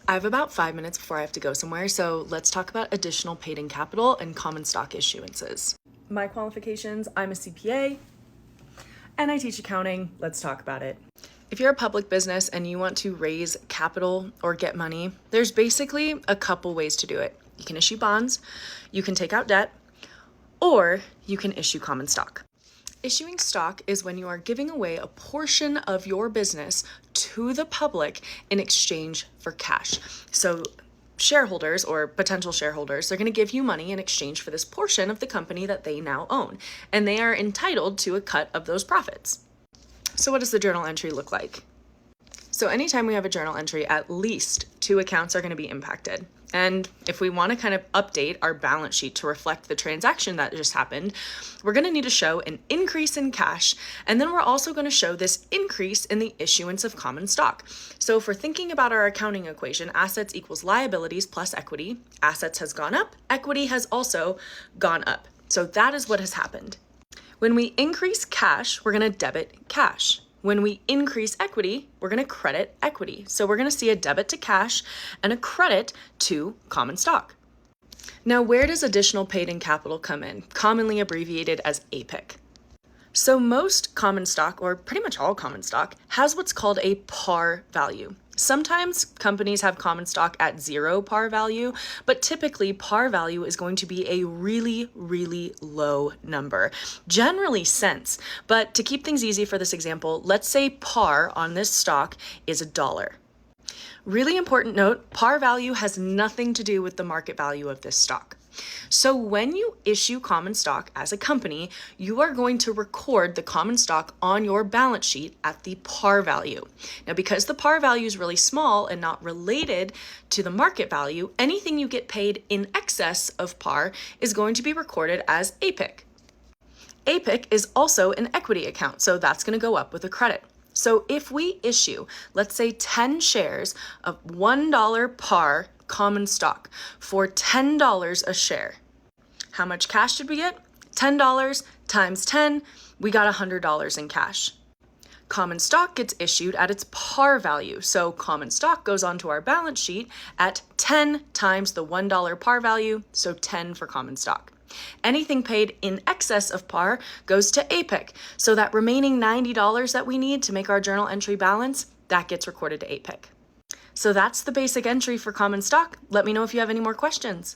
I have about 5 minutes before I have to go somewhere, so let's talk about additional paid-in capital and common stock issuances. My qualifications, I'm a CPA, and I teach accounting. Let's talk about it. If you're a public business and you want to raise capital or get money, there's basically a couple ways to do it. You can issue bonds, you can take out debt, or you can issue common stock. Issuing stock is when you are giving away a portion of your business to the public in exchange for cash. So shareholders or potential shareholders, they're going to give you money in exchange for this portion of the company that they now own, and they are entitled to a cut of those profits. So what does the journal entry look like? So anytime we have a journal entry, at least 2 accounts are going to be impacted. And if we want to kind of update our balance sheet to reflect the transaction that just happened, we're going to need to show an increase in cash, and then we're also going to show this increase in the issuance of common stock. So if we're thinking about our accounting equation, assets equals liabilities plus equity. Assets has gone up, equity has also gone up. So that is what has happened. When we increase cash, we're going to debit cash. When we increase equity, we're going to credit equity. So we're going to see a debit to cash and a credit to common stock. Now, where does additional paid-in capital come in? Commonly abbreviated as APIC. So most common stock, or pretty much all common stock, has what's called a par value. Sometimes companies have common stock at 0 par value, but typically par value is going to be a really, really low number, generally cents. But to keep things easy for this example, let's say par on this stock is $1. Really important note, par value has nothing to do with the market value of this stock. So when you issue common stock as a company, you are going to record the common stock on your balance sheet at the par value. Now, because the par value is really small and not related to the market value, anything you get paid in excess of par is going to be recorded as APIC. APIC is also an equity account, so that's going to go up with a credit. So if we issue, let's say 10 shares of $1 par common stock for $10 a share. How much cash did we get? $10 times 10, we got $100 in cash. Common stock gets issued at its par value, so common stock goes onto our balance sheet at 10 times the $1 par value, so 10 for common stock. Anything paid in excess of par goes to APIC, so that remaining $90 that we need to make our journal entry balance, that gets recorded to APIC. So that's the basic entry for common stock. Let me know if you have any more questions.